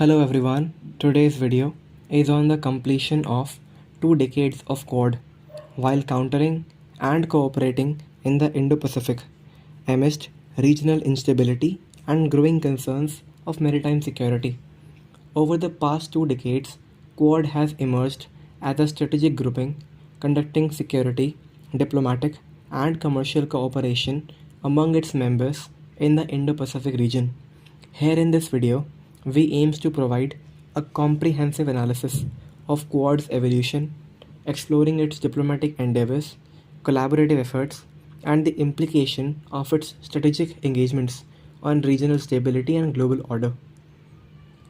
Hello everyone, today's video is on the completion of 2 decades of Quad while countering and cooperating in the Indo-Pacific amidst regional instability and growing concerns of maritime security. Over the past 2 decades, Quad has emerged as a strategic grouping conducting security, diplomatic, and commercial cooperation among its members in the Indo-Pacific region. Here in this video, we aims to provide a comprehensive analysis of Quad's evolution, exploring its diplomatic endeavors, collaborative efforts, and the implication of its strategic engagements on regional stability and global order.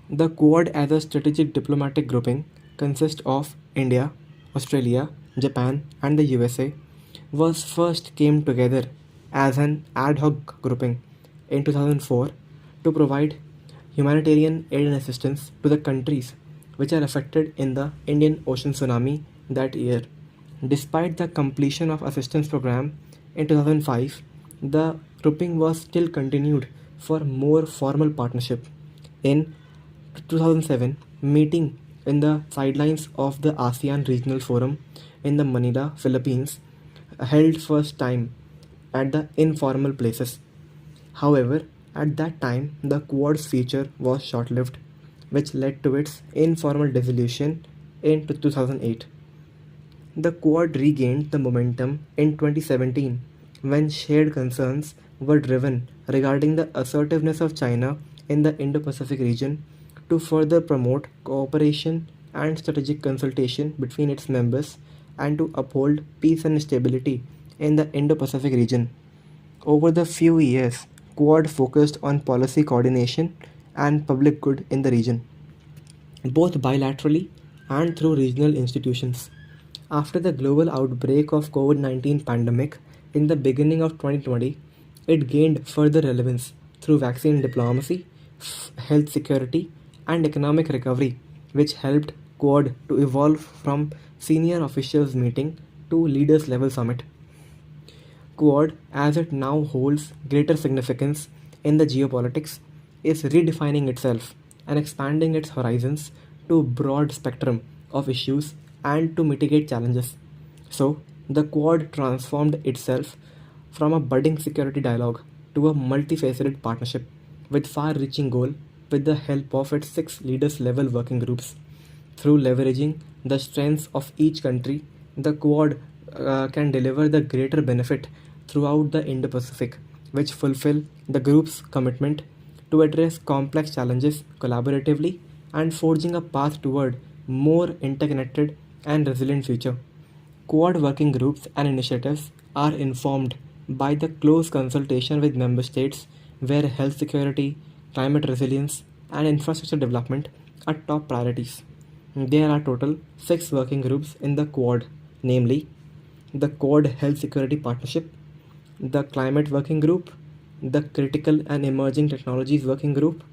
The Quad as a strategic diplomatic grouping consists of India, Australia, Japan, and the USA, was first came together as an ad hoc grouping in 2004 to provide humanitarian aid and assistance to the countries which are affected in the Indian Ocean tsunami that year. Despite the completion of assistance program in 2005, the grouping was still continued for more formal partnership. In 2007, meeting in the sidelines of the ASEAN Regional Forum in the Manila, Philippines, held first time at the informal places. However, at that time, the Quad's future was short-lived, which led to its informal dissolution in 2008. The Quad regained the momentum in 2017 when shared concerns were driven regarding the assertiveness of China in the Indo-Pacific region to further promote cooperation and strategic consultation between its members and to uphold peace and stability in the Indo-Pacific region. Over the few years, Quad focused on policy coordination and public good in the region, both bilaterally and through regional institutions. After the global outbreak of COVID-19 pandemic in the beginning of 2020, it gained further relevance through vaccine diplomacy, health security, and economic recovery, which helped Quad to evolve from senior officials meeting to leaders level summit. Quad, as it now holds greater significance in the geopolitics, is redefining itself and expanding its horizons to broad spectrum of issues and to mitigate challenges. So, the Quad transformed itself from a budding security dialogue to a multifaceted partnership with far-reaching goal with the help of its 6 leaders-level working groups. Through leveraging the strengths of each country, the Quad can deliver the greater benefit throughout the Indo-Pacific, which fulfill the group's commitment to address complex challenges collaboratively and forging a path toward more interconnected and resilient future. Quad working groups and initiatives are informed by the close consultation with member states where health security, climate resilience, and infrastructure development are top priorities. There are total 6 working groups in the Quad, namely the Quad Health Security Partnership, the Climate Working Group, the Critical and Emerging Technologies Working Group,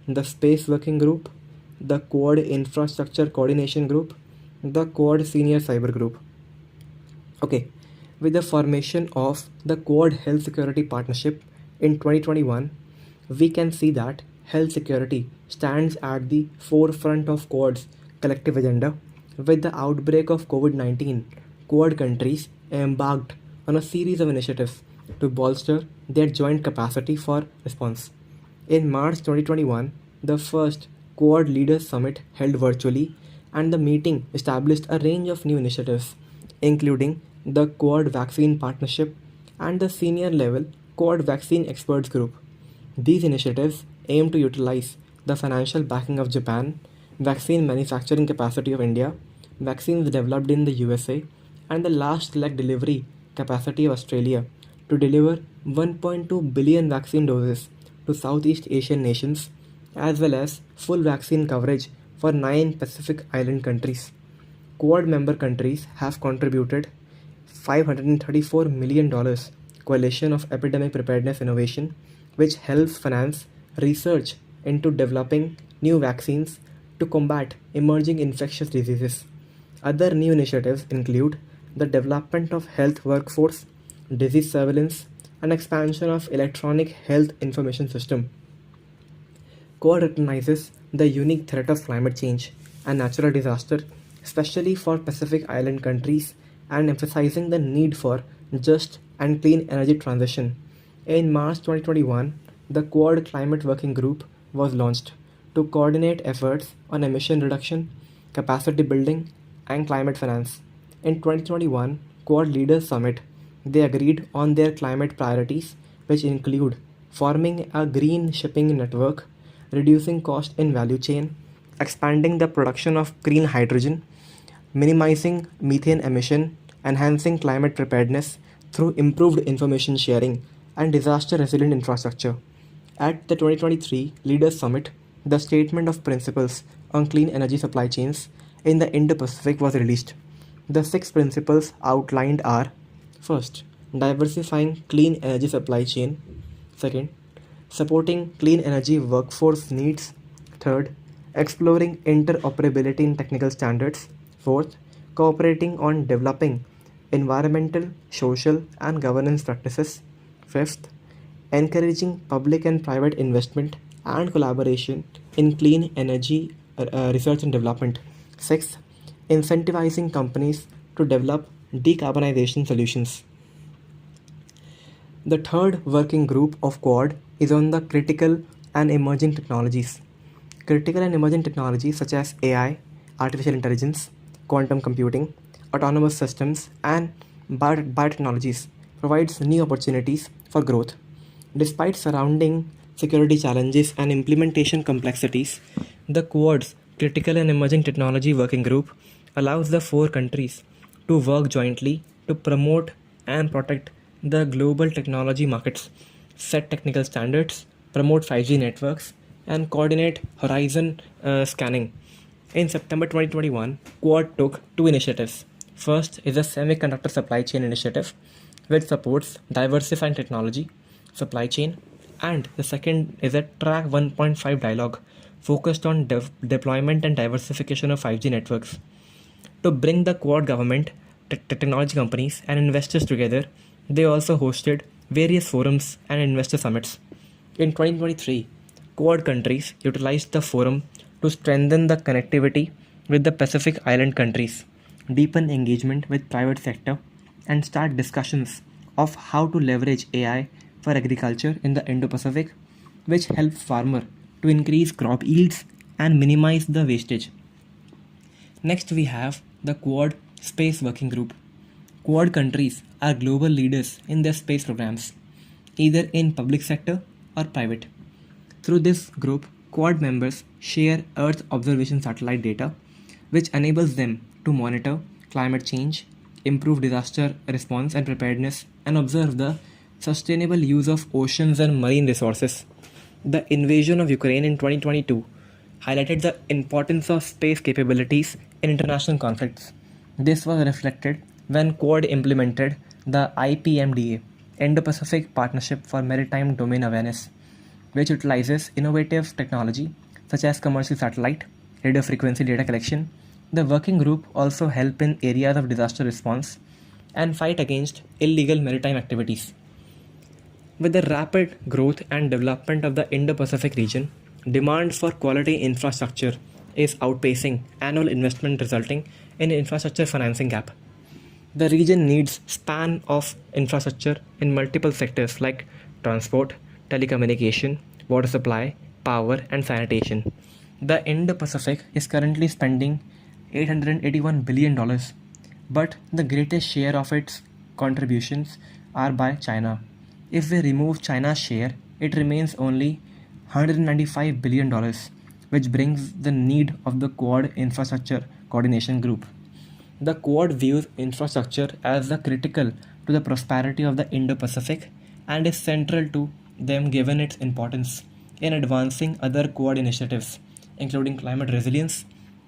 the Space Working Group, the Quad Infrastructure Coordination Group, the Quad Senior Cyber Group. Okay, with the formation of the Quad Health Security Partnership in 2021, we can see that health security stands at the forefront of Quad's collective agenda. With the outbreak of COVID-19, Quad countries embarked on a series of initiatives to bolster their joint capacity for response. In March 2021, the first Quad Leaders Summit held virtually, and the meeting established a range of new initiatives, including the Quad Vaccine Partnership and the senior level Quad Vaccine Experts Group. These initiatives aim to utilize the financial backing of Japan, vaccine manufacturing capacity of India, vaccines developed in the USA, and the last leg delivery capacity of Australia to deliver 1.2 billion vaccine doses to Southeast Asian nations, as well as full vaccine coverage for 9 Pacific Island countries. Quad member countries have contributed $534 million Coalition of Epidemic Preparedness Innovation, which helps finance research into developing new vaccines to combat emerging infectious diseases. Other new initiatives include the development of health workforce, disease surveillance, and expansion of electronic health information system. Quad recognizes the unique threat of climate change and natural disaster, especially for Pacific Island countries, and emphasizing the need for just and clean energy transition. In March 2021, the Quad Climate Working Group was launched to coordinate efforts on emission reduction, capacity building, and climate finance. In 2021 Quad Leaders Summit, they agreed on their climate priorities, which include forming a green shipping network, reducing cost in value chain, expanding the production of green hydrogen, minimizing methane emission, enhancing climate preparedness through improved information sharing and disaster resilient infrastructure. At the 2023 Leaders Summit, the Statement of Principles on Clean Energy Supply Chains in the Indo-Pacific was released. The six principles outlined are: first, diversifying clean energy supply chain; second, supporting clean energy workforce needs; third, exploring interoperability in technical standards; fourth, cooperating on developing environmental, social, and governance practices; fifth, encouraging public and private investment and collaboration in clean energy research and development; sixth, incentivizing companies to develop decarbonization solutions. The third working group of Quad is on the critical and emerging technologies. Critical and emerging technologies such as AI, artificial intelligence, quantum computing, autonomous systems, and biotechnologies provides new opportunities for growth. Despite surrounding security challenges and implementation complexities, the Quad's Critical and Emerging Technology Working Group allows the four countries to work jointly to promote and protect the global technology markets, set technical standards, promote 5G networks, and coordinate horizon scanning. In September 2021, Quad took two initiatives. First is a semiconductor supply chain initiative, which supports diversifying technology, supply chain, and the second is a Track 1.5 dialogue focused on deployment and diversification of 5G networks. To bring the Quad government, technology companies, and investors together, they also hosted various forums and investor summits. In 2023, Quad countries utilized the forum to strengthen the connectivity with the Pacific Island countries, deepen engagement with private sector, and start discussions of how to leverage AI for agriculture in the Indo-Pacific, which helps farmers to increase crop yields and minimize the wastage. Next, we have the Quad Space Working Group. Quad countries are global leaders in their space programs, either in public sector or private. Through this group, Quad members share Earth observation satellite data, which enables them to monitor climate change, improve disaster response and preparedness, and observe the sustainable use of oceans and marine resources. The invasion of Ukraine in 2022 highlighted the importance of space capabilities in international conflicts. This was reflected when Quad implemented the IPMDA, Indo-Pacific Partnership for Maritime Domain Awareness, which utilizes innovative technology such as commercial satellite, radio frequency data collection. The working group also help in areas of disaster response and fight against illegal maritime activities. With the rapid growth and development of the Indo-Pacific region, demand for quality infrastructure is outpacing annual investment, resulting in infrastructure financing gap. The region needs span of infrastructure in multiple sectors like transport, telecommunication, water supply, power, and sanitation. The Indo-Pacific is currently spending $881 billion, but the greatest share of its contributions are by China. If we remove China's share, it remains only $195 billion, which brings the need of the Quad Infrastructure Coordination Group. The Quad views infrastructure as the critical to the prosperity of the Indo-Pacific and is central to them given its importance in advancing other Quad initiatives, including climate resilience,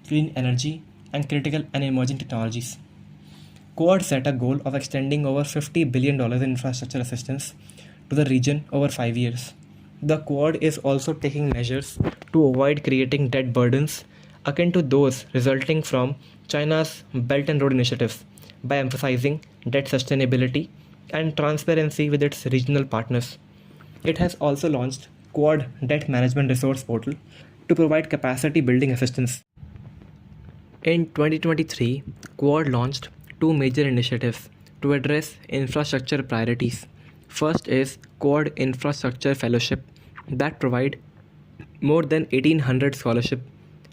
clean energy, and critical and emerging technologies. Quad set a goal of extending over $50 billion in infrastructure assistance to the region over 5 years. The Quad is also taking measures to avoid creating debt burdens akin to those resulting from China's Belt and Road initiatives by emphasizing debt sustainability and transparency with its regional partners. It has also launched Quad Debt Management Resource Portal to provide capacity building assistance. In 2023, Quad launched two major initiatives to address infrastructure priorities. First is Quad Infrastructure Fellowship that provide more than 1800 scholarship,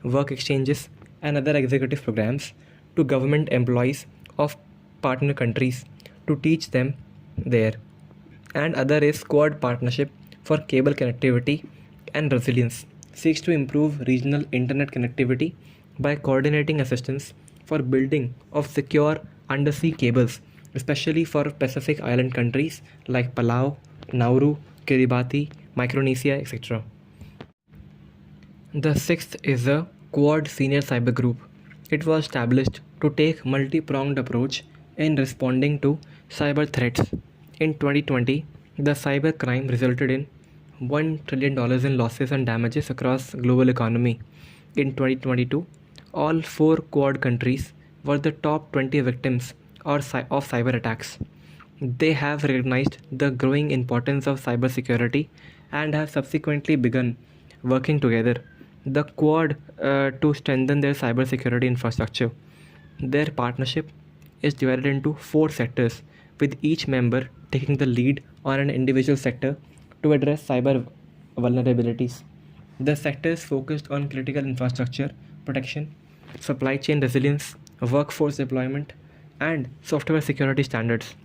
work exchanges, and other executive programs to government employees of partner countries to teach them there. And other is Quad Partnership for Cable Connectivity and Resilience, seeks to improve regional internet connectivity by coordinating assistance for building of secure undersea cables, especially for Pacific island countries like Palau, Nauru, Kiribati, Micronesia, etc. The sixth is a Quad Senior Cyber Group. It was established to take multi-pronged approach in responding to cyber threats. In 2020, the cyber crime resulted in $1 trillion in losses and damages across global economy. In 2022, all four Quad countries were the top 20 victims of cyber attacks. They have recognized the growing importance of cybersecurity and have subsequently begun working together, the Quad, to strengthen their cybersecurity infrastructure. Their partnership is divided into four sectors, with each member taking the lead on an individual sector to address cyber vulnerabilities. The sectors focused on critical infrastructure protection, supply chain resilience, workforce deployment, and software security standards.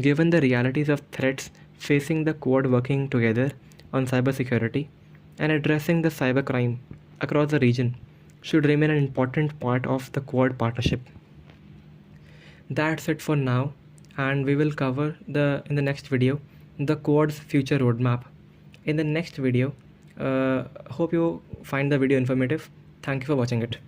Given the realities of threats facing the Quad, working together on cybersecurity and addressing the cybercrime across the region should remain an important part of the Quad partnership. That's it for now, and we will cover in the next video the Quad's future roadmap. In the next video, hope you find the video informative. Thank you for watching it.